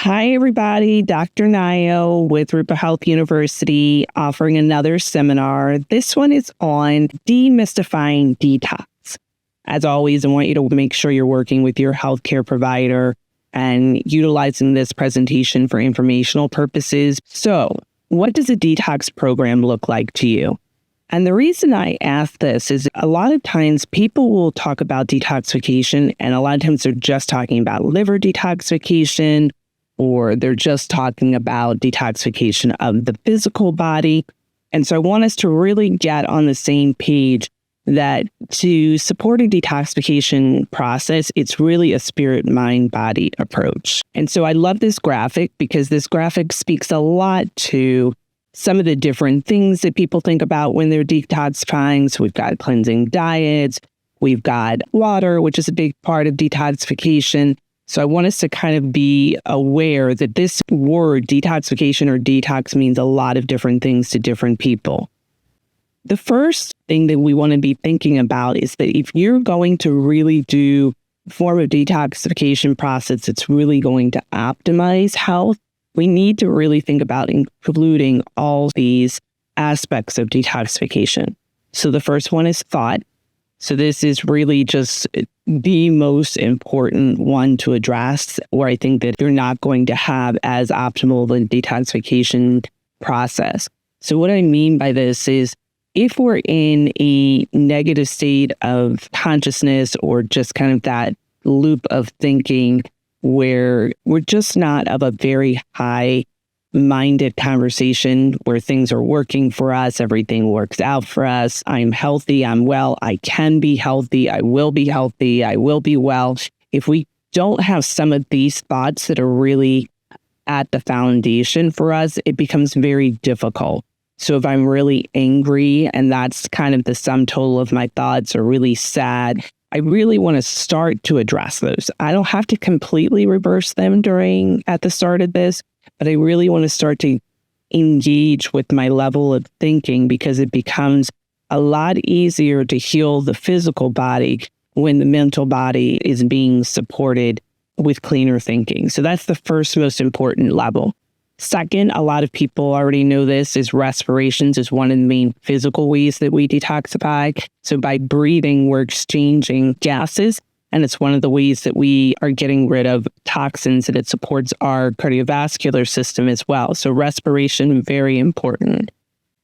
Hi, everybody. Dr. Nayo with Rupa Health University offering another seminar. This one is on demystifying detox. As always, I want you to make sure you're working with your healthcare provider and utilizing this presentation for informational purposes. So, what does a detox program look like to you? And the reason I ask this is a lot of times people will talk about detoxification, and a lot of times they're just talking about liver detoxification, or they're just talking about detoxification of the physical body. And so I want us to really get on the same page that to support a detoxification process, it's really a spirit, mind, body approach. And so I love this graphic because this graphic speaks a lot to some of the different things that people think about when they're detoxifying. So we've got cleansing diets, we've got water, which is a big part of detoxification. So I want us to kind of be aware that this word detoxification or detox means a lot of different things to different people. The first thing that we want to be thinking about is that if you're going to really do a form of detoxification process that's really going to optimize health, we need to really think about including all these aspects of detoxification. So the first one is thought. So this is really just the most important one to address, where I think that you're not going to have as optimal of a detoxification process. So what I mean by this is if we're in a negative state of consciousness or just kind of that loop of thinking where we're just not of a very high-minded conversation where things are working for us, everything works out for us, I'm healthy, I'm well, I can be healthy, I will be healthy, I will be well. If we don't have some of these thoughts that are really at the foundation for us, it becomes very difficult. So if I'm really angry and that's kind of the sum total of my thoughts, or really sad, I really want to start to address those. I don't have to completely reverse them at the start of this, but I really want to start to engage with my level of thinking, because it becomes a lot easier to heal the physical body when the mental body is being supported with cleaner thinking. So that's the first most important level. Second, a lot of people already know this, is respirations is one of the main physical ways that we detoxify. So by breathing, we're exchanging gases, and it's one of the ways that we are getting rid of toxins, and it supports our cardiovascular system as well. So respiration, very important.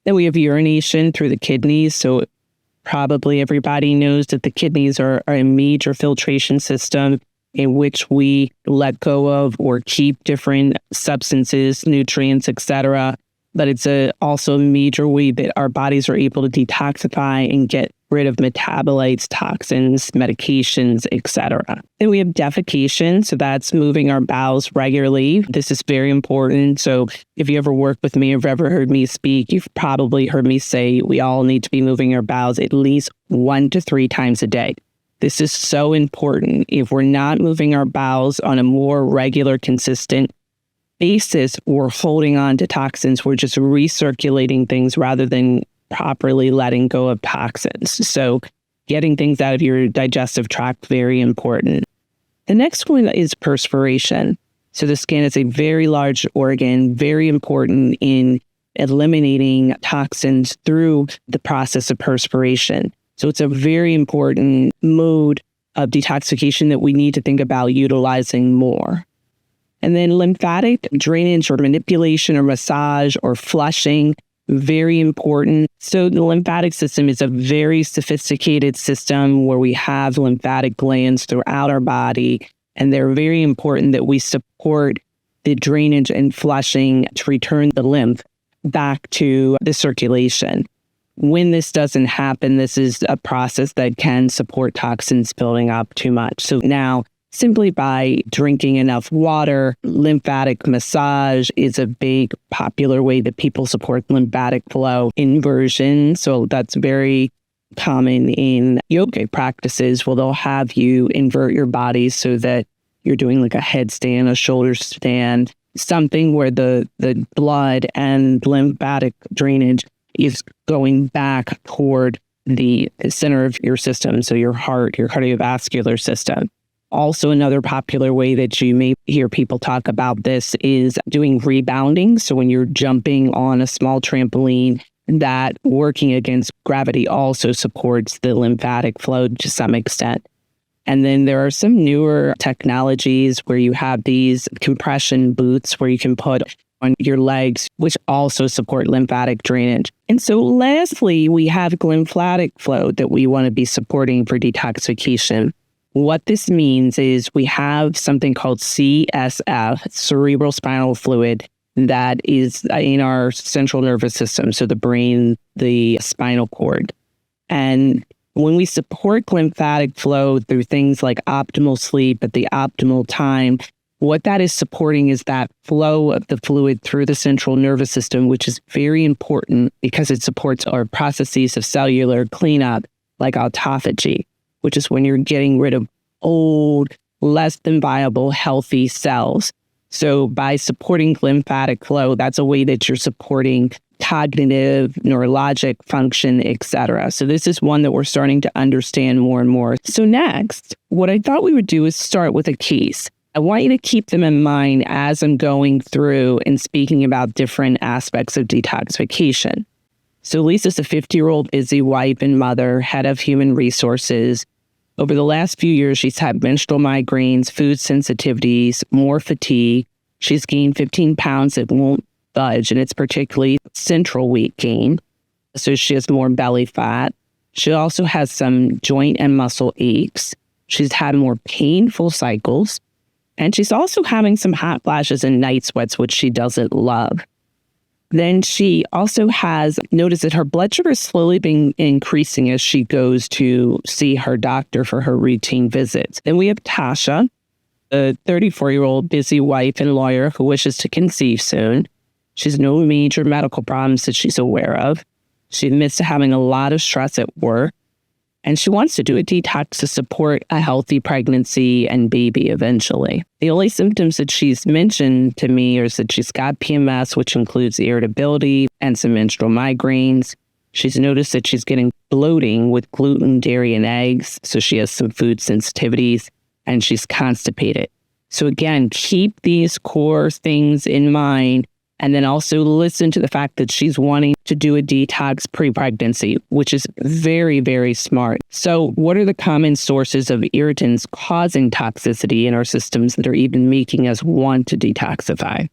Then we have urination through the kidneys. So probably everybody knows that the kidneys are a major filtration system in which we let go of or keep different substances, nutrients, etc. But it's also a major way that our bodies are able to detoxify and get rid of metabolites, toxins, medications, etc. Then we have defecation. So that's moving our bowels regularly. This is very important. So if you ever work with me, or have ever heard me speak, you've probably heard me say we all need to be moving our bowels at least 1 to 3 times a day. This is so important. If we're not moving our bowels on a more regular, consistent basis, we're holding on to toxins. We're just recirculating things rather than properly letting go of toxins. So getting things out of your digestive tract, very important. The next one is perspiration. So the skin is a very large organ, very important in eliminating toxins through the process of perspiration. So it's a very important mode of detoxification that we need to think about utilizing more. And then lymphatic drainage or manipulation or massage or flushing, very important. So the lymphatic system is a very sophisticated system where we have lymphatic glands throughout our body, and they're very important that we support the drainage and flushing to return the lymph back to the circulation. When this doesn't happen, this is a process that can support toxins building up too much. So now, simply by drinking enough water, lymphatic massage is a big popular way that people support lymphatic flow. Inversion, so that's very common in yoga practices, where they'll have you invert your body so that you're doing like a headstand, a shoulder stand, something where the blood and lymphatic drainage is going back toward the center of your system, so your heart, your cardiovascular system. Also, another popular way that you may hear people talk about this is doing rebounding. So when you're jumping on a small trampoline, that working against gravity also supports the lymphatic flow to some extent. And then there are some newer technologies where you have these compression boots where you can put on your legs, which also support lymphatic drainage. And so lastly, we have lymphatic flow that we want to be supporting for detoxification. What this means is we have something called CSF, cerebral spinal fluid, that is in our central nervous system, so the brain, the spinal cord. And when we support lymphatic flow through things like optimal sleep at the optimal time, what that is supporting is that flow of the fluid through the central nervous system, which is very important because it supports our processes of cellular cleanup, like autophagy, which is when you're getting rid of old, less than viable, healthy cells. So by supporting lymphatic flow, that's a way that you're supporting cognitive, neurologic function, etc. So this is one that we're starting to understand more and more. So next, what I thought we would do is start with a case. I want you to keep them in mind as I'm going through and speaking about different aspects of detoxification. So Lisa's a 50-year-old busy wife and mother, head of human resources. Over the last few years, she's had menstrual migraines, food sensitivities, more fatigue. She's gained 15 pounds that won't budge, and it's particularly central weight gain. So she has more belly fat. She also has some joint and muscle aches. She's had more painful cycles. And she's also having some hot flashes and night sweats, which she doesn't love. Then she also has noticed that her blood sugar is slowly being increasing as she goes to see her doctor for her routine visits. Then we have Tasha, a 34-year-old busy wife and lawyer who wishes to conceive soon. She has no major medical problems that she's aware of. She admits to having a lot of stress at work. And she wants to do a detox to support a healthy pregnancy and baby eventually. The only symptoms that she's mentioned to me is that she's got PMS, which includes irritability and some menstrual migraines. She's noticed that she's getting bloating with gluten, dairy, and eggs. So she has some food sensitivities and she's constipated. So again, keep these core things in mind. And then also listen to the fact that she's wanting to do a detox pre-pregnancy, which is very, very smart. So what are the common sources of irritants causing toxicity in our systems that are even making us want to detoxify?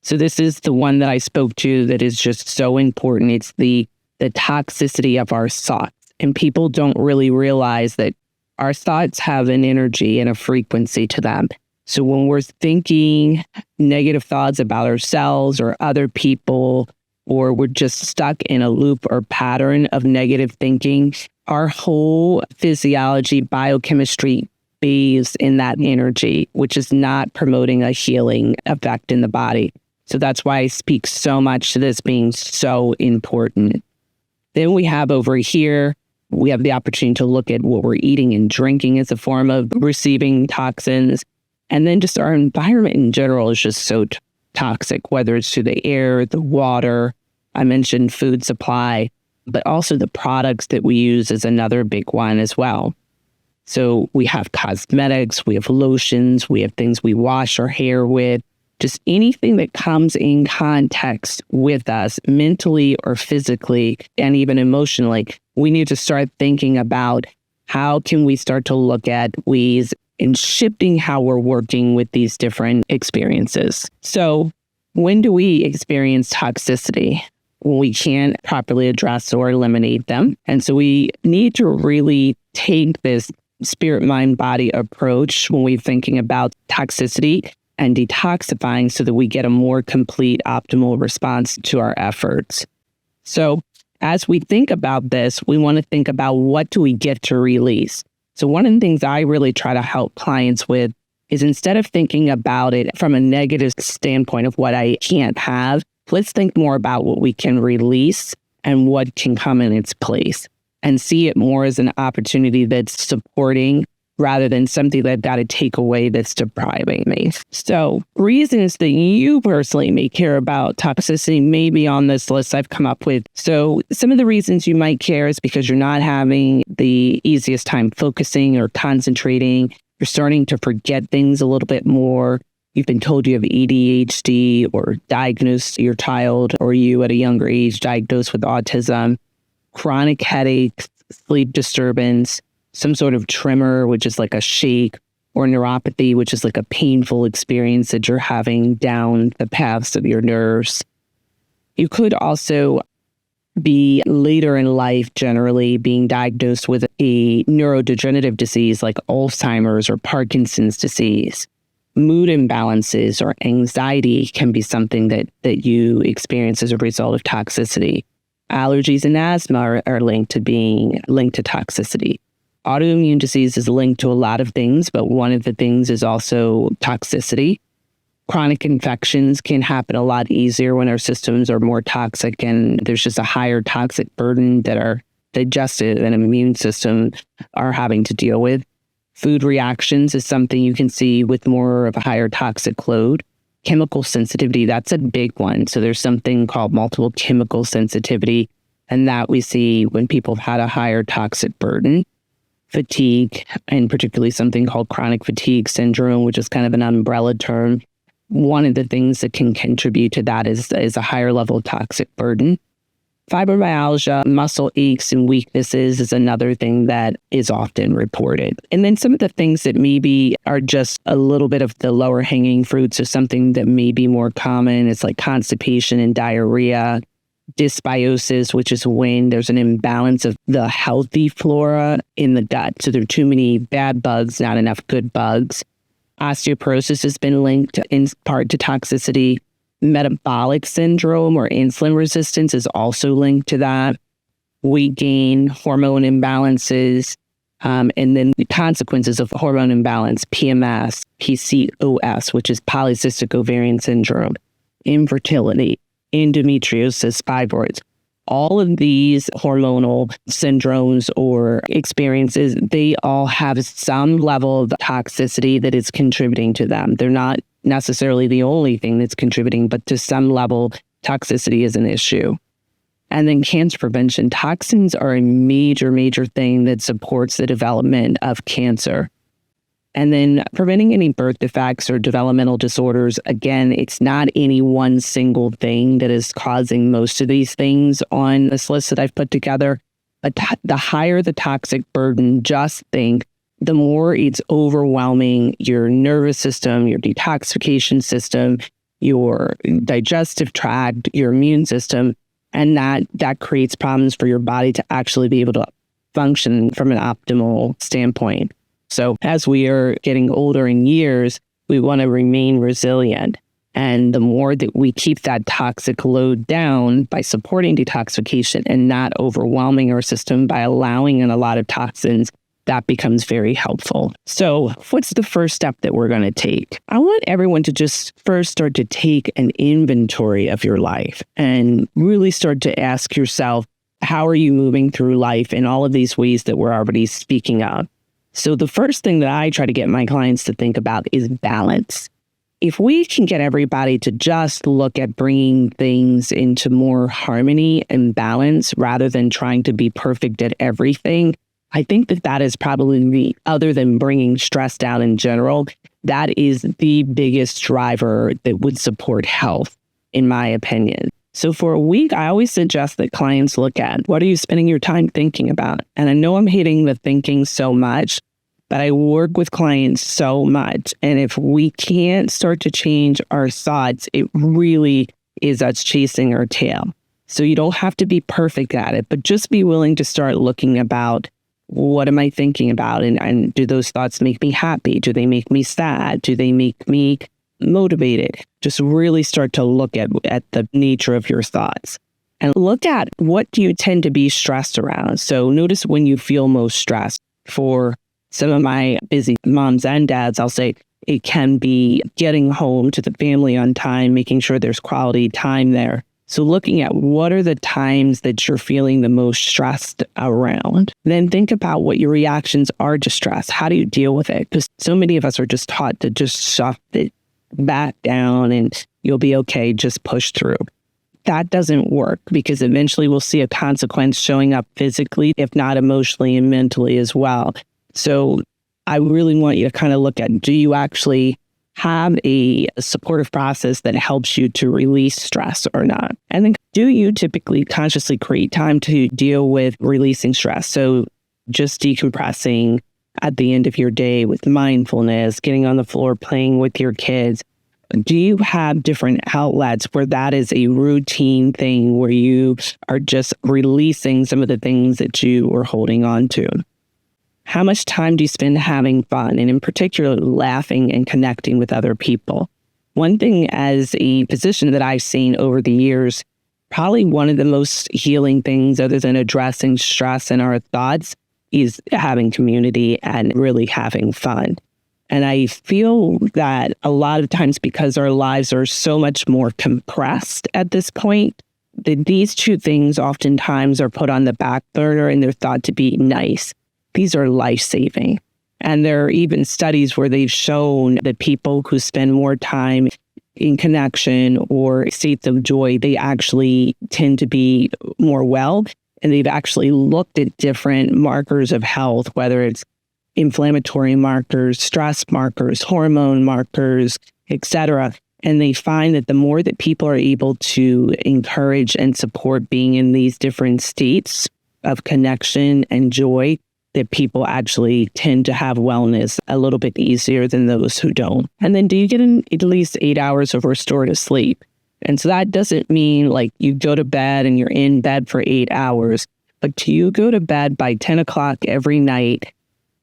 So this is the one that I spoke to that is just so important. It's the toxicity of our thoughts. And people don't really realize that our thoughts have an energy and a frequency to them. So when we're thinking negative thoughts about ourselves or other people, or we're just stuck in a loop or pattern of negative thinking, our whole physiology, biochemistry bathes in that energy, which is not promoting a healing effect in the body. So that's why I speak so much to this being so important. Then we have over here, we have the opportunity to look at what we're eating and drinking as a form of receiving toxins. And then just our environment in general is just so toxic, whether it's through the air, the water. I mentioned food supply, but also the products that we use is another big one as well. So we have cosmetics, we have lotions, we have things we wash our hair with, just anything that comes in context with us mentally or physically and even emotionally. We need to start thinking about how can we start to look at ways in shifting how we're working with these different experiences. So when do we experience toxicity? When we can't properly address or eliminate them. And so we need to really take this spirit, mind, body approach when we're thinking about toxicity and detoxifying so that we get a more complete, optimal response to our efforts. So as we think about this, we want to think about what do we get to release? So one of the things I really try to help clients with is instead of thinking about it from a negative standpoint of what I can't have, let's think more about what we can release and what can come in its place and see it more as an opportunity that's supporting rather than something that I've got to take away that's depriving me. So reasons that you personally may care about toxicity may be on this list I've come up with. So some of the reasons you might care is because you're not having the easiest time focusing or concentrating. You're starting to forget things a little bit more. You've been told you have ADHD or diagnosed your child or you at a younger age diagnosed with autism, chronic headaches, sleep disturbance, some sort of tremor, which is like a shake, or neuropathy, which is like a painful experience that you're having down the paths of your nerves. You could also be later in life, generally being diagnosed with a neurodegenerative disease like Alzheimer's or Parkinson's disease. Mood imbalances or anxiety can be something that you experience as a result of toxicity. Allergies and asthma are linked to toxicity. Autoimmune disease is linked to a lot of things, but one of the things is also toxicity. Chronic infections can happen a lot easier when our systems are more toxic and there's just a higher toxic burden that our digestive and immune system are having to deal with. Food reactions is something you can see with more of a higher toxic load. Chemical sensitivity, that's a big one. So there's something called multiple chemical sensitivity, and that we see when people have had a higher toxic burden. Fatigue, and particularly something called chronic fatigue syndrome, which is kind of an umbrella term. One of the things that can contribute to that is a higher level of toxic burden. Fibromyalgia, muscle aches and weaknesses is another thing that is often reported. And then some of the things that maybe are just a little bit of the lower hanging fruits or something that may be more common. It's like constipation and diarrhea, dysbiosis, which is when there's an imbalance of the healthy flora in the gut. So there are too many bad bugs, not enough good bugs. Osteoporosis has been linked in part to toxicity. Metabolic syndrome or insulin resistance is also linked to that. Weight gain, hormone imbalances, and then the consequences of hormone imbalance, PMS, PCOS, which is polycystic ovarian syndrome, infertility, endometriosis, fibroids. All of these hormonal syndromes or experiences, they all have some level of toxicity that is contributing to them. They're not necessarily the only thing that's contributing, but to some level, toxicity is an issue. And then cancer prevention. Toxins are a major, major thing that supports the development of cancer. And then preventing any birth defects or developmental disorders. Again, it's not any one single thing that is causing most of these things on this list that I've put together. But the higher the toxic burden, just think, the more it's overwhelming your nervous system, your detoxification system, your digestive tract, your immune system, and that creates problems for your body to actually be able to function from an optimal standpoint. So as we are getting older in years, we want to remain resilient. And the more that we keep that toxic load down by supporting detoxification and not overwhelming our system by allowing in a lot of toxins, that becomes very helpful. So what's the first step that we're going to take? I want everyone to just first start to take an inventory of your life and really start to ask yourself, how are you moving through life in all of these ways that we're already speaking of? So the first thing that I try to get my clients to think about is balance. If we can get everybody to just look at bringing things into more harmony and balance rather than trying to be perfect at everything, I think that is probably other than bringing stress down in general, that is the biggest driver that would support health, in my opinion. So for a week, I always suggest that clients look at, what are you spending your time thinking about? And I know I'm hating the thinking so much, but I work with clients so much. And if we can't start to change our thoughts, it really is us chasing our tail. So you don't have to be perfect at it, but just be willing to start looking about, what am I thinking about? And do those thoughts make me happy? Do they make me sad? Do they make me motivated? Just really start to look at the nature of your thoughts and look at, what do you tend to be stressed around? So notice when you feel most stressed. For some of my busy moms and dads, I'll say it can be getting home to the family on time, making sure there's quality time there. So looking at what are the times that you're feeling the most stressed around, then think about what your reactions are to stress. How do you deal with it? Because so many of us are just taught to just shove it back down and you'll be okay, just push through. That doesn't work, because eventually we'll see a consequence showing up physically, if not emotionally and mentally as well. So I really want you to kind of look at, do you actually have a supportive process that helps you to release stress or not? And then do you typically consciously create time to deal with releasing stress? So just decompressing at the end of your day with mindfulness, getting on the floor, playing with your kids. Do you have different outlets where that is a routine thing where you are just releasing some of the things that you were holding on to? How much time do you spend having fun, and in particular, laughing and connecting with other people? One thing as a physician that I've seen over the years, probably one of the most healing things other than addressing stress and our thoughts is having community and really having fun. And I feel that a lot of times, because our lives are so much more compressed at this point, that these two things oftentimes are put on the back burner and they're thought to be nice. These are life-saving. And there are even studies where they've shown that people who spend more time in connection or states of joy, they actually tend to be more well. And they've actually looked at different markers of health, whether it's inflammatory markers, stress markers, hormone markers, etc. And they find that the more that people are able to encourage and support being in these different states of connection and joy, that people actually tend to have wellness a little bit easier than those who don't. And then do you get at least 8 hours of restorative sleep? And so that doesn't mean like you go to bed and you're in bed for 8 hours, but do you go to bed by 10 o'clock every night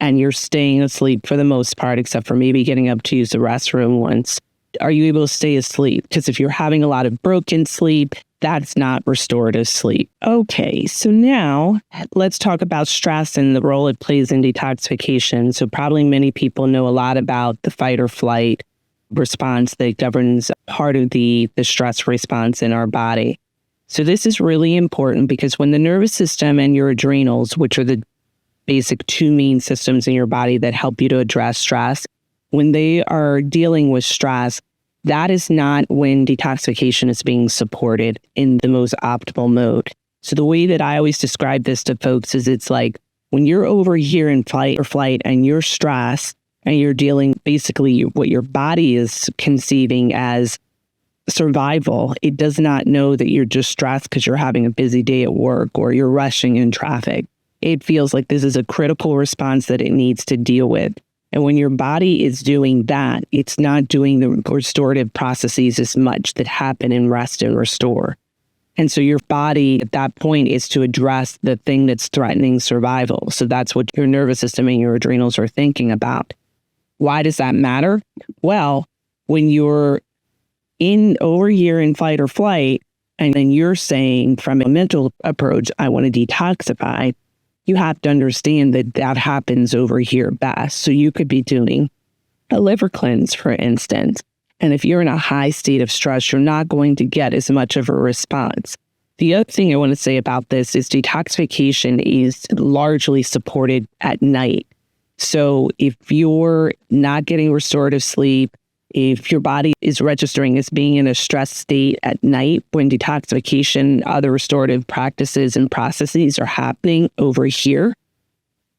and you're staying asleep for the most part, except for maybe getting up to use the restroom once? Are you able to stay asleep? Because if you're having a lot of broken sleep, that's not restorative sleep. Okay, so now let's talk about stress and the role it plays in detoxification. So probably many people know a lot about the fight or flight response that governs part of the stress response in our body. So this is really important because when the nervous system and your adrenals, which are the basic two main systems in your body that help you to address stress, when they are dealing with stress, that is not when detoxification is being supported in the most optimal mode. So the way that I always describe this to folks is it's like when you're over here in fight or flight and you're stressed and you're dealing basically what your body is conceiving as survival, it does not know that you're just stressed because you're having a busy day at work or you're rushing in traffic. It feels like this is a critical response that it needs to deal with. And when your body is doing that, it's not doing the restorative processes as much that happen in rest and restore. And so your body at that point is to address the thing that's threatening survival. So that's what your nervous system and your adrenals are thinking about. Why does that matter? Well, when you're over here in fight or flight, and then you're saying from a mental approach, I want to detoxify, you have to understand that that happens over here best. So you could be doing a liver cleanse, for instance. And if you're in a high state of stress, you're not going to get as much of a response. The other thing I want to say about this is detoxification is largely supported at night. So if you're not getting restorative sleep, if your body is registering as being in a stress state at night when detoxification, other restorative practices and processes are happening over here,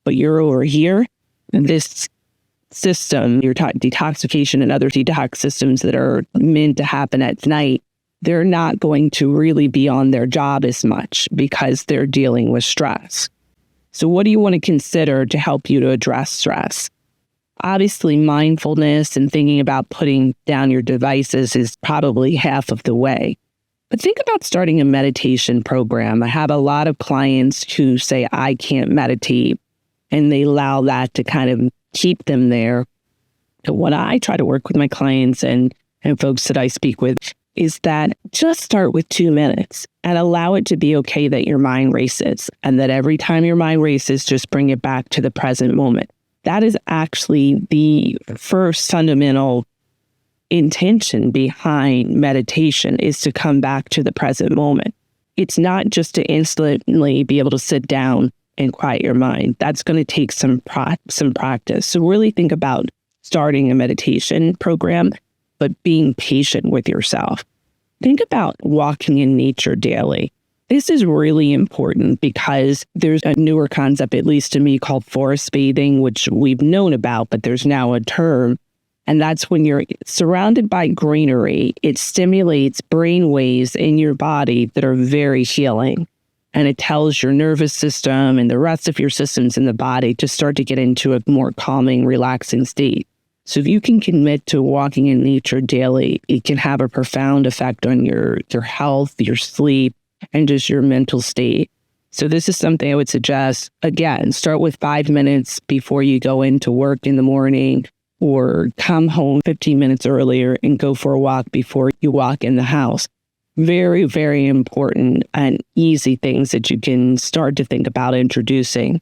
but you're over here, this system, your detoxification and other detox systems that are meant to happen at night, they're not going to really be on their job as much because they're dealing with stress. So what do you want to consider to help you to address stress? Obviously, mindfulness and thinking about putting down your devices is probably half of the way. But think about starting a meditation program. I have a lot of clients who say, I can't meditate, and they allow that to kind of keep them there. But what I try to work with my clients and folks that I speak with is that just start with 2 minutes and allow it to be okay that your mind races, and that every time your mind races, just bring it back to the present moment. That is actually the first fundamental intention behind meditation, is to come back to the present moment. It's not just to instantly be able to sit down and quiet your mind. That's going to take some practice. So really think about starting a meditation program, but being patient with yourself. Think about walking in nature daily. This is really important because there's a newer concept, at least to me, called forest bathing, which we've known about, but there's now a term. And that's when you're surrounded by greenery, it stimulates brain waves in your body that are very healing. And it tells your nervous system and the rest of your systems in the body to start to get into a more calming, relaxing state. So if you can commit to walking in nature daily, it can have a profound effect on your health, your sleep, and just your mental state. So this is something I would suggest. Again, start with 5 minutes before you go into work in the morning, or come home 15 minutes earlier and go for a walk before you walk in the house. Very, very important and easy things that you can start to think about introducing.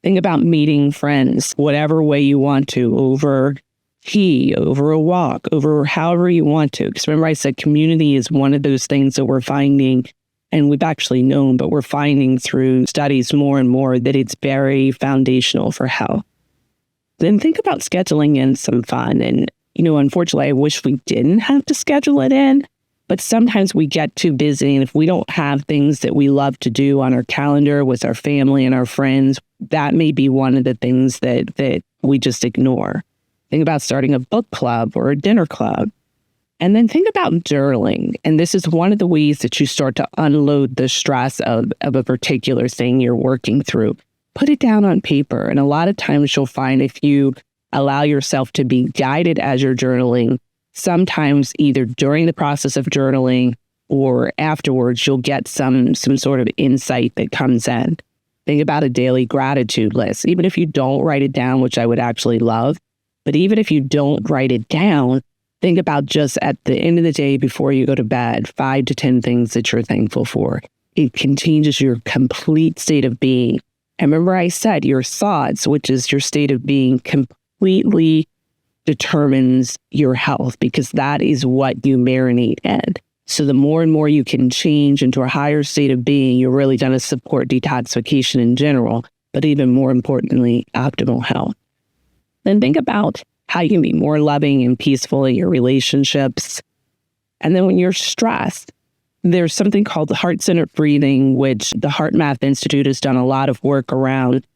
Think about meeting friends, whatever way you want to, over tea, over a walk, over however you want to. Because remember I said community is one of those things that we're finding, and we've actually known, but we're finding through studies more and more that it's very foundational for health. Then think about scheduling in some fun. And, unfortunately, I wish we didn't have to schedule it in, but sometimes we get too busy. And if we don't have things that we love to do on our calendar with our family and our friends, that may be one of the things that we just ignore. Think about starting a book club or a dinner club. And then think about journaling. And this is one of the ways that you start to unload the stress of a particular thing you're working through. Put it down on paper. And a lot of times you'll find if you allow yourself to be guided as you're journaling, sometimes either during the process of journaling or afterwards, you'll get some sort of insight that comes in. Think about a daily gratitude list. Even if you don't write it down, which I would actually love, but even if you don't write it down, think about just at the end of the day before you go to bed, 5 to 10 things that you're thankful for. It can change your complete state of being. And remember I said your thoughts, which is your state of being, completely determines your health, because that is what you marinate in. So the more and more you can change into a higher state of being, you're really going to support detoxification in general, but even more importantly, optimal health. Then think about how you can be more loving and peaceful in your relationships. And then when you're stressed, there's something called the heart-centered breathing, which the Heart Math Institute has done a lot of work around.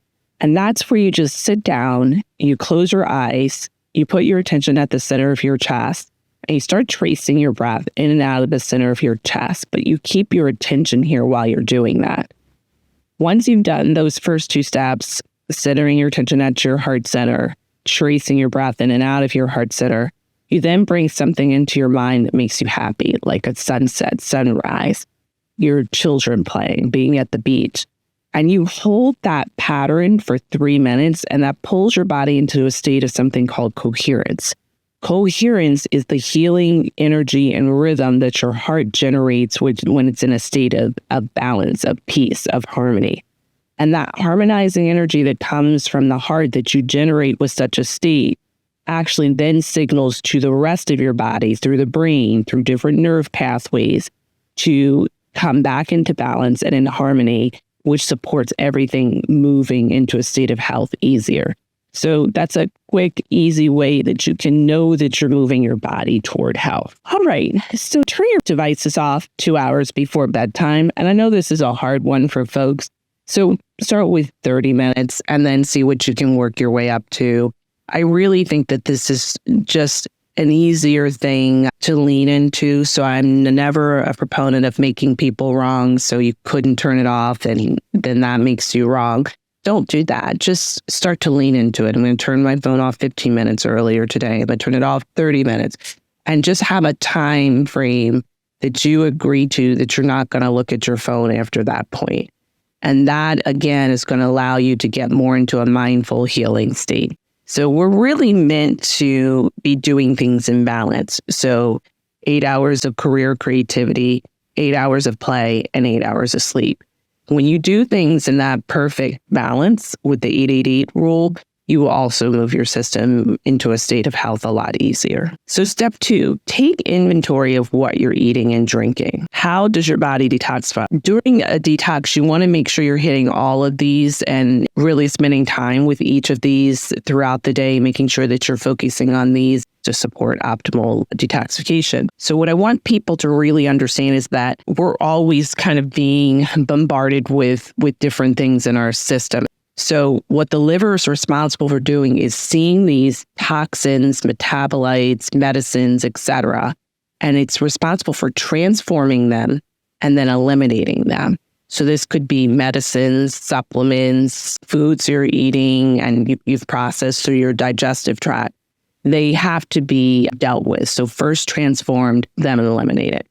And that's where you just sit down, you close your eyes, you put your attention at the center of your chest, and you start tracing your breath in and out of the center of your chest. But you keep your attention here while you're doing that. Once you've done those first 2 steps, centering your attention at your heart center, tracing your breath in and out of your heart center, you then bring something into your mind that makes you happy, like a sunset, sunrise, your children playing, being at the beach. And you hold that pattern for 3 minutes, and that pulls your body into a state of something called coherence. Coherence is the healing energy and rhythm that your heart generates when it's in a state of balance, of peace, of harmony. And that harmonizing energy that comes from the heart that you generate with such a state actually then signals to the rest of your body through the brain, through different nerve pathways, to come back into balance and in harmony, which supports everything moving into a state of health easier. So that's a quick, easy way that you can know that you're moving your body toward health. All right, so turn your devices off 2 hours before bedtime. And I know this is a hard one for folks. So start with 30 minutes and then see what you can work your way up to. I really think that this is just an easier thing to lean into. So I'm never a proponent of making people wrong. So you couldn't turn it off and then that makes you wrong. Don't do that. Just start to lean into it. I'm going to turn my phone off 15 minutes earlier today. I'm going to turn it off 30 minutes and just have a time frame that you agree to that you're not going to look at your phone after that point. And that, again, is going to allow you to get more into a mindful healing state. So we're really meant to be doing things in balance. So 8 hours of career creativity, 8 hours of play, and 8 hours of sleep. When you do things in that perfect balance with the 8-8-8 rule, you will also move your system into a state of health a lot easier. So step 2, take inventory of what you're eating and drinking. How does your body detoxify? During a detox, you want to make sure you're hitting all of these and really spending time with each of these throughout the day, making sure that you're focusing on these to support optimal detoxification. So what I want people to really understand is that we're always kind of being bombarded with different things in our system. So what the liver is responsible for doing is seeing these toxins, metabolites, medicines, etc., and it's responsible for transforming them and then eliminating them. So this could be medicines, supplements, foods you're eating and you've processed through your digestive tract. They have to be dealt with. So first transformed, then eliminated.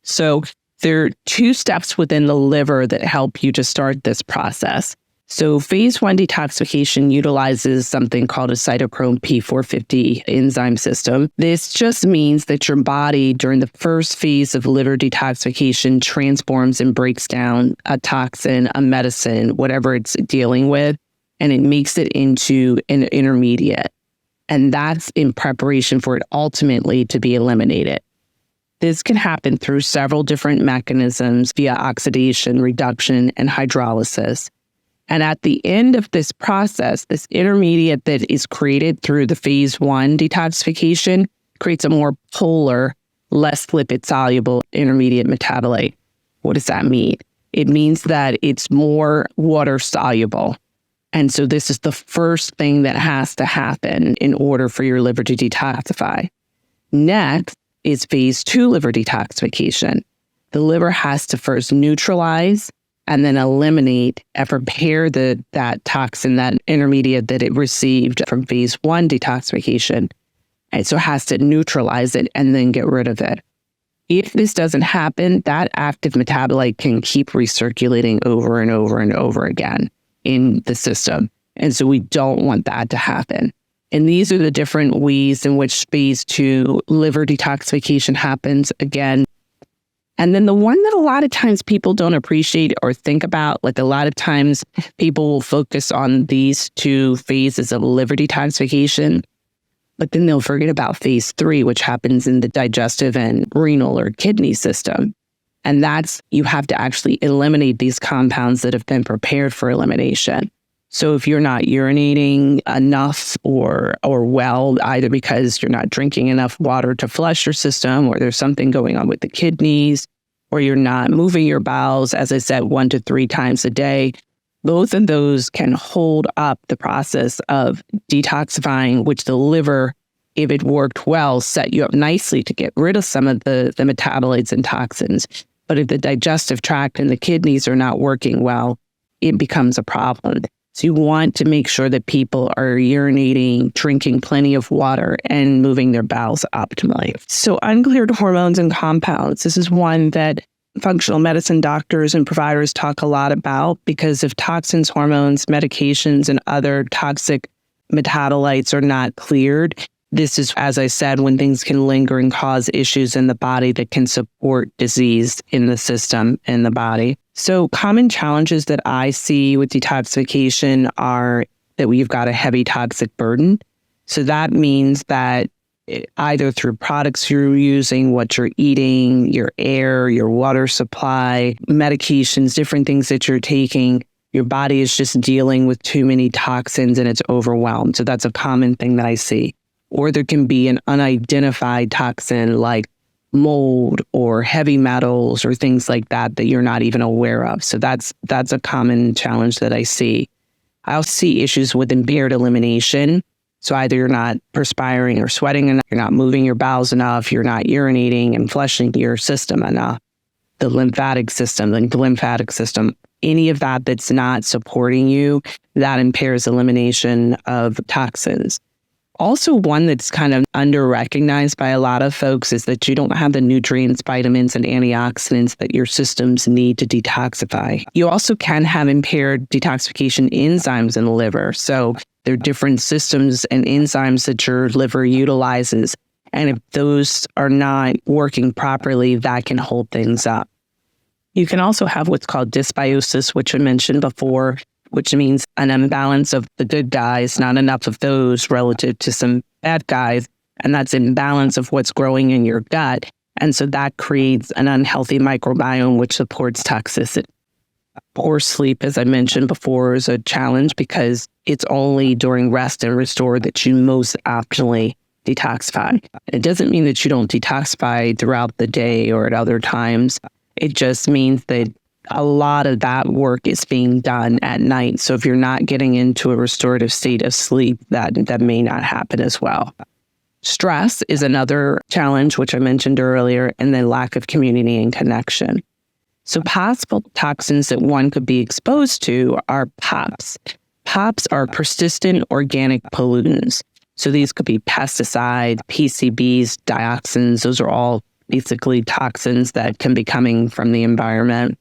So there are 2 steps within the liver that help you to start this process. So phase 1 detoxification utilizes something called a cytochrome P450 enzyme system. This just means that your body during the first phase of liver detoxification transforms and breaks down a toxin, a medicine, whatever it's dealing with, and it makes it into an intermediate. And that's in preparation for it ultimately to be eliminated. This can happen through several different mechanisms via oxidation, reduction, and hydrolysis. And at the end of this process, this intermediate that is created through the phase 1 detoxification creates a more polar, less lipid-soluble intermediate metabolite. What does that mean? It means that it's more water-soluble. And so this is the first thing that has to happen in order for your liver to detoxify. Next is phase 2 liver detoxification. The liver has to first neutralize and then eliminate and prepare that toxin, that intermediate that it received from phase 1 detoxification. And so it has to neutralize it and then get rid of it. If this doesn't happen, that active metabolite can keep recirculating over and over and over again in the system. And so we don't want that to happen. And these are the different ways in which phase 2 liver detoxification happens again. And then the one that a lot of times people don't appreciate or think about, like a lot of times people will focus on these 2 phases of liver detoxification, but then they'll forget about phase 3, which happens in the digestive and renal or kidney system. And that's, you have to actually eliminate these compounds that have been prepared for elimination. So if you're not urinating enough or well, either because you're not drinking enough water to flush your system, or there's something going on with the kidneys, or you're not moving your bowels, as I said, 1 to 3 times a day, both of those can hold up the process of detoxifying, which the liver, if it worked well, set you up nicely to get rid of some of the metabolites and toxins. But if the digestive tract and the kidneys are not working well, it becomes a problem. So you want to make sure that people are urinating, drinking plenty of water, and moving their bowels optimally. So uncleared hormones and compounds. This is one that functional medicine doctors and providers talk a lot about because if toxins, hormones, medications, and other toxic metabolites are not cleared, this is, as I said, when things can linger and cause issues in the body that can support disease in the system, in the body. So common challenges that I see with detoxification are that we've got a heavy toxic burden. So that means that either through products you're using, what you're eating, your air, your water supply, medications, different things that you're taking, your body is just dealing with too many toxins and it's overwhelmed. So that's a common thing that I see. Or there can be an unidentified toxin like mold or heavy metals or things like that that you're not even aware of. So that's a common challenge that I see. I also see issues with impaired elimination. So either you're not perspiring or sweating enough, you're not moving your bowels enough, you're not urinating and flushing your system enough. The lymphatic system, any of that that's not supporting you, that impairs elimination of toxins. Also, one that's kind of under-recognized by a lot of folks is that you don't have the nutrients, vitamins, and antioxidants that your systems need to detoxify. You also can have impaired detoxification enzymes in the liver. So there are different systems and enzymes that your liver utilizes. And if those are not working properly, that can hold things up. You can also have what's called dysbiosis, which I mentioned before, which means an imbalance of the good guys, not enough of those relative to some bad guys. And that's imbalance of what's growing in your gut. And so that creates an unhealthy microbiome, which supports toxicity. Poor sleep, as I mentioned before, is a challenge because it's only during rest and restore that you most optimally detoxify. It doesn't mean that you don't detoxify throughout the day or at other times. It just means that a lot of that work is being done at night. So if you're not getting into a restorative state of sleep, that may not happen as well. Stress is another challenge, which I mentioned earlier, and then lack of community and connection. So possible toxins that one could be exposed to are POPs. POPs are persistent organic pollutants. So these could be pesticides, PCBs, dioxins. Those are all basically toxins that can be coming from the environment.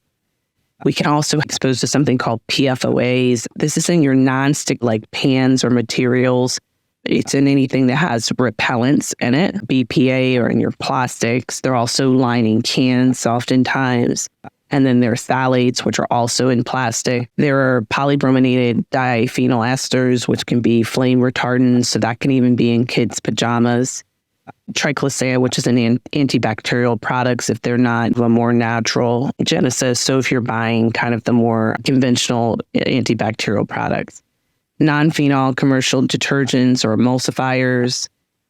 We can also be exposed to something called PFOAs. This is in your nonstick like pans or materials. It's in anything that has repellents in it, BPA, or in your plastics. They're also lining cans oftentimes. And then there are phthalates, which are also in plastic. There are polybrominated diphenyl esters, which can be flame retardants. So that can even be in kids' pajamas. Triclosan, which is an antibacterial products if they're not of a more natural genesis. So if you're buying kind of the more conventional antibacterial products. Non-phenol commercial detergents or emulsifiers.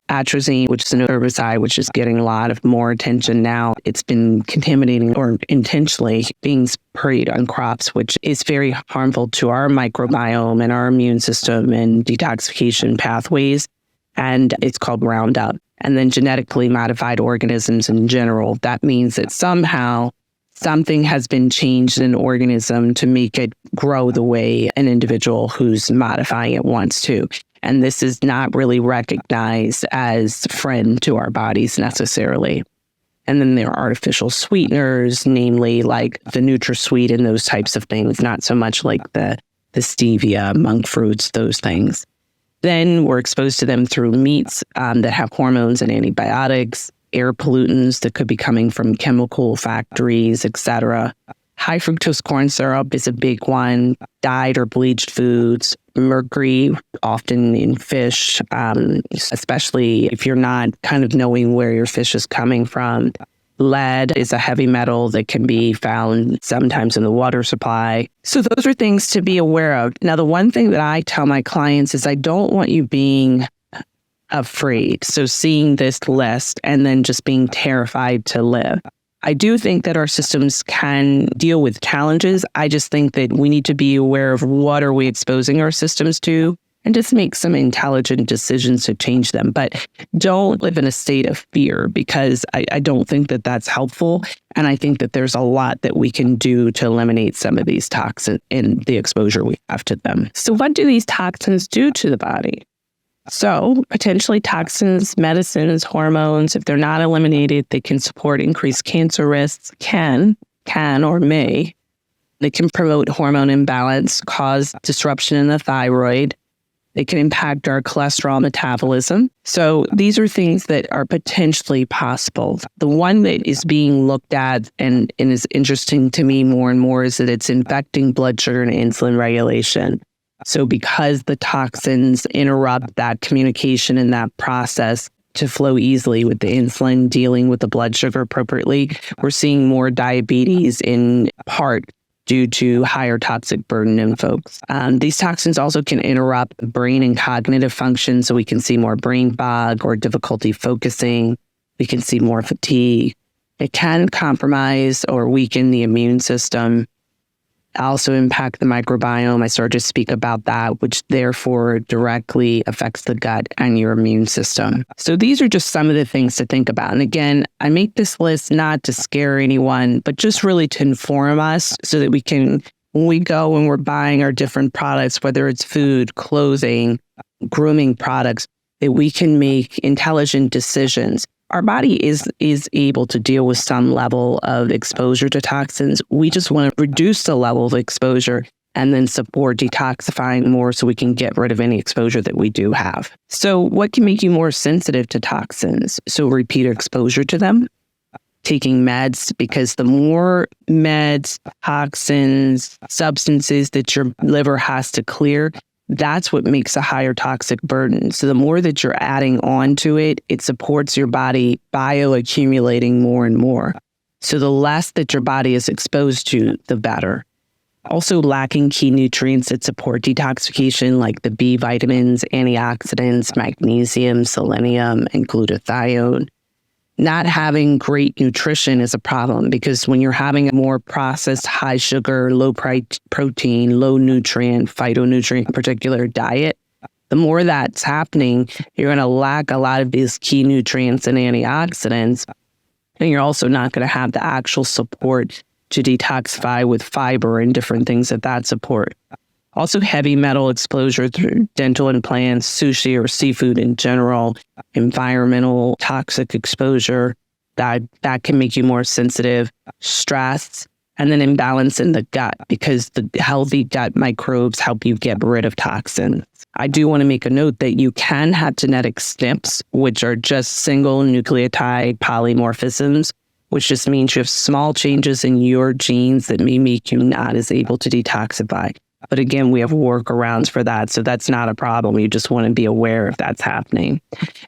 Atrazine, which is an herbicide, which is getting a lot of more attention now. It's been contaminating or intentionally being sprayed on crops, which is very harmful to our microbiome and our immune system and detoxification pathways. And it's called Roundup. And then genetically modified organisms in general. That means that somehow something has been changed in an organism to make it grow the way an individual who's modifying it wants to. And this is not really recognized as friend to our bodies necessarily. And then there are artificial sweeteners, namely like the NutraSweet and those types of things, not so much like the stevia, monk fruits, those things. Then we're exposed to them through meats that have hormones and antibiotics, air pollutants that could be coming from chemical factories, etc. High fructose corn syrup is a big one, dyed or bleached foods, mercury, often in fish, especially if you're not kind of knowing where your fish is coming from. Lead is a heavy metal that can be found sometimes in the water supply. So those are things to be aware of. Now, the one thing that I tell my clients is I don't want you being afraid. So seeing this list and then just being terrified to live. I do think that our systems can deal with challenges. I just think that we need to be aware of what are we exposing our systems to and just make some intelligent decisions to change them. But don't live in a state of fear because I don't think that that's helpful. And I think that there's a lot that we can do to eliminate some of these toxins and the exposure we have to them. So what do these toxins do to the body? So potentially toxins, medicines, hormones, if they're not eliminated, they can support increased cancer risks, can or may. They can promote hormone imbalance, cause disruption in the thyroid. They can impact our cholesterol metabolism. So these are things that are potentially possible. The one that is being looked at and is interesting to me more and more is that it's infecting blood sugar and insulin regulation. So because the toxins interrupt that communication and that process to flow easily with the insulin, dealing with the blood sugar appropriately, we're seeing more diabetes in part due to higher toxic burden in folks. These toxins also can interrupt brain and cognitive function, so we can see more brain fog or difficulty focusing. We can see more fatigue. It can compromise or weaken the immune system. Also impact the microbiome. I started to speak about that, which therefore directly affects the gut and your immune system. So these are just some of the things to think about. And again, I make this list not to scare anyone, but just really to inform us so that we can, when we go and we're buying our different products, whether it's food, clothing, grooming products, that we can make intelligent decisions. Our body is able to deal with some level of exposure to toxins. We just want to reduce the level of exposure and then support detoxifying more so we can get rid of any exposure that we do have. So what can make you more sensitive to toxins? So repeat exposure to them, taking meds, because the more meds, toxins, substances that your liver has to clear, that's what makes a higher toxic burden. So the more that you're adding on to it, it supports your body bioaccumulating more and more. So the less that your body is exposed to, the better. Also lacking key nutrients that support detoxification, like the B vitamins, antioxidants, magnesium, selenium, and glutathione. Not having great nutrition is a problem, because when you're having a more processed, high sugar, low protein, low nutrient, phytonutrient in particular diet, the more that's happening, you're going to lack a lot of these key nutrients and antioxidants. And you're also not going to have the actual support to detoxify with fiber and different things that support. Also, heavy metal exposure through dental implants, sushi or seafood in general, environmental toxic exposure, that can make you more sensitive, stress, and then imbalance in the gut, because the healthy gut microbes help you get rid of toxins. I do want to make a note that you can have genetic SNPs, which are just single nucleotide polymorphisms, which just means you have small changes in your genes that may make you not as able to detoxify. But again, we have workarounds for that. So that's not a problem. You just want to be aware if that's happening.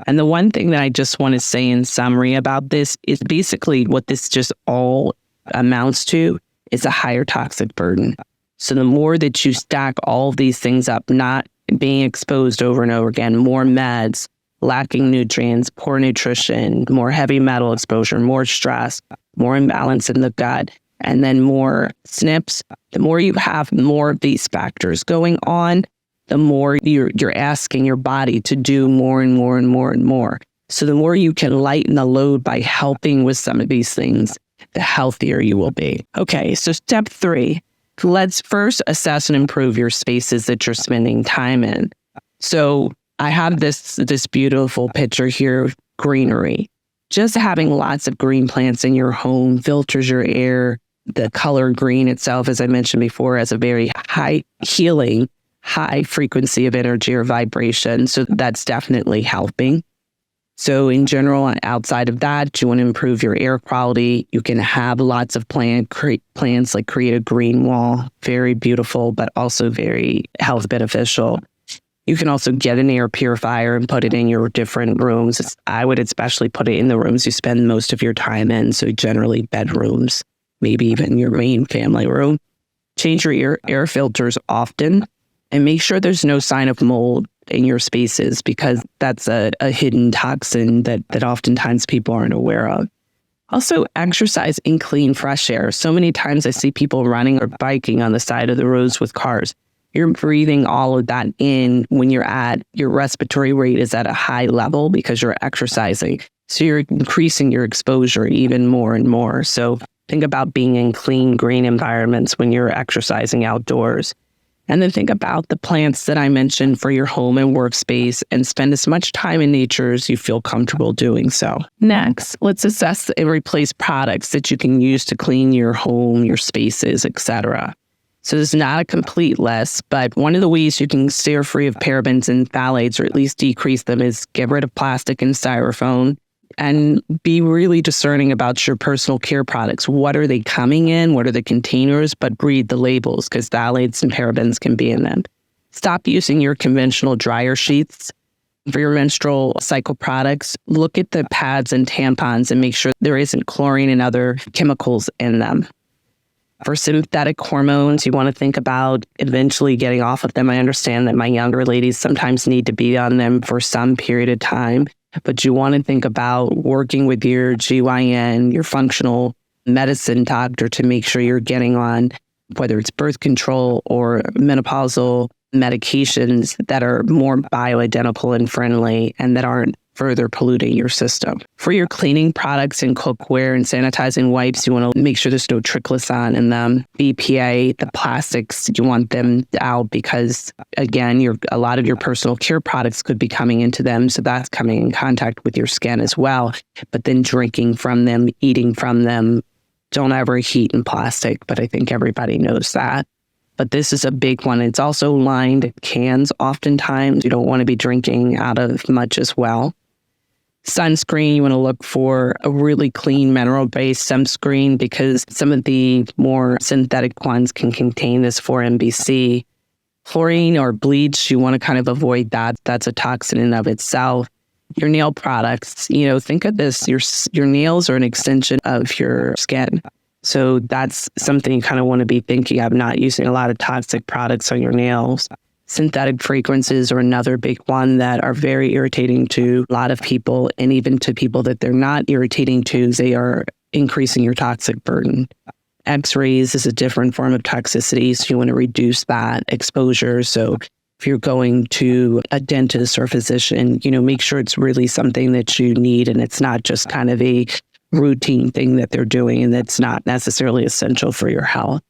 And the one thing that I just want to say in summary about this is basically what this just all amounts to is a higher toxic burden. So the more that you stack all of these things up, not being exposed over and over again, more meds, lacking nutrients, poor nutrition, more heavy metal exposure, more stress, more imbalance in the gut, and then more SNPs, the more you have more of these factors going on, the more you're asking your body to do more and more and more and more. So the more you can lighten the load by helping with some of these things, the healthier you will be. Okay, so step 3, let's first assess and improve your spaces that you're spending time in. So I have this beautiful picture here of greenery. Just having lots of green plants in your home filters your air. The color green itself, as I mentioned before, has a very high healing, high frequency of energy or vibration. So that's definitely helping. So in general, outside of that, you want to improve your air quality. You can have lots of plants, like create a green wall. Very beautiful, but also very health beneficial. You can also get an air purifier and put it in your different rooms. I would especially put it in the rooms you spend most of your time in. So generally bedrooms, maybe even your main family room. Change your air filters often, and make sure there's no sign of mold in your spaces, because that's a hidden toxin that oftentimes people aren't aware of. Also, exercise in clean, fresh air. So many times I see people running or biking on the side of the roads with cars. You're breathing all of that in when your respiratory rate is at a high level because you're exercising. So you're increasing your exposure even more and more. So think about being in clean, green environments when you're exercising outdoors. And then think about the plants that I mentioned for your home and workspace, and spend as much time in nature as you feel comfortable doing so. Next, let's assess and replace products that you can use to clean your home, your spaces, etc. So this is not a complete list, but one of the ways you can steer free of parabens and phthalates, or at least decrease them, is get rid of plastic and styrofoam. And be really discerning about your personal care products. What are they coming in? What are the containers? But read the labels, because phthalates and parabens can be in them. Stop using your conventional dryer sheets. For your menstrual cycle products, look at the pads and tampons and make sure there isn't chlorine and other chemicals in them. For synthetic hormones, you want to think about eventually getting off of them. I understand that my younger ladies sometimes need to be on them for some period of time. But you want to think about working with your GYN, your functional medicine doctor, to make sure you're getting on, whether it's birth control or menopausal medications that are more bioidentical and friendly and that aren't further polluting your system. For your cleaning products and cookware and sanitizing wipes, you want to make sure there's no triclosan in them. BPA, the plastics, you want them out because, again, a lot of your personal care products could be coming into them. So that's coming in contact with your skin as well. But then drinking from them, eating from them, don't ever heat in plastic. But I think everybody knows that. But this is a big one. It's also lined cans oftentimes. You don't want to be drinking out of much as well. Sunscreen, you want to look for a really clean mineral-based sunscreen because some of the more synthetic ones can contain this 4-MBC. Chlorine or bleach, you want to kind of avoid that. That's a toxin in and of itself. Your nail products, think of this, your nails are an extension of your skin. So that's something you kind of want to be thinking of, not using a lot of toxic products on your nails. Synthetic fragrances are another big one that are very irritating to a lot of people, and even to people that they're not irritating to, they are increasing your toxic burden. X-rays is a different form of toxicity, so you want to reduce that exposure. So if you're going to a dentist or physician, make sure it's really something that you need and it's not just kind of a routine thing that they're doing and that's not necessarily essential for your health.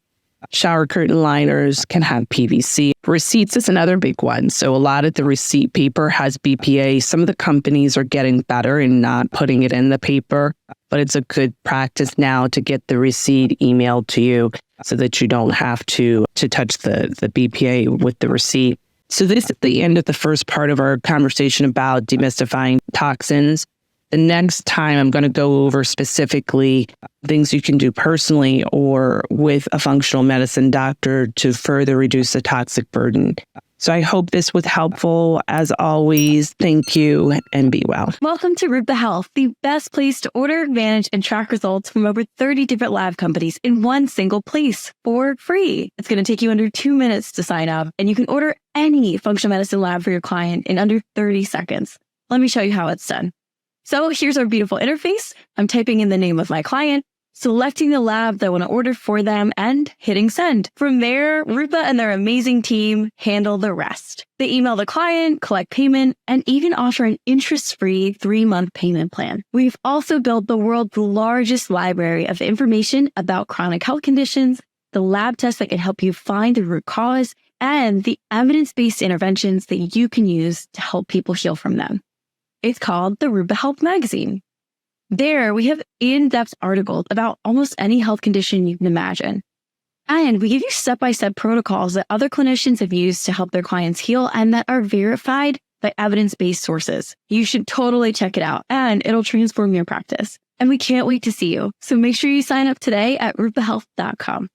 Shower curtain liners can have PVC. Receipts is another big one. So a lot of the receipt paper has BPA. Some of the companies are getting better in not putting it in the paper, but it's a good practice now to get the receipt emailed to you so that you don't have to touch the BPA with the receipt. So this is the end of the first part of our conversation about demystifying toxins. The next time I'm going to go over specifically things you can do personally or with a functional medicine doctor to further reduce the toxic burden. So I hope this was helpful. As always, thank you and be well. Welcome to Rupa Health, the best place to order, manage, and track results from over 30 different lab companies in one single place for free. It's going to take you under 2 minutes to sign up, and you can order any functional medicine lab for your client in under 30 seconds. Let me show you how it's done. So here's our beautiful interface. I'm typing in the name of my client, selecting the lab that I want to order for them, and hitting send. From there, Rupa and their amazing team handle the rest. They email the client, collect payment, and even offer an interest-free 3-month payment plan. We've also built the world's largest library of information about chronic health conditions, the lab tests that can help you find the root cause, and the evidence-based interventions that you can use to help people heal from them. It's called the Rupa Health Magazine. There, we have in-depth articles about almost any health condition you can imagine. And we give you step-by-step protocols that other clinicians have used to help their clients heal and that are verified by evidence-based sources. You should totally check it out, and it'll transform your practice. And we can't wait to see you. So make sure you sign up today at rupahealth.com.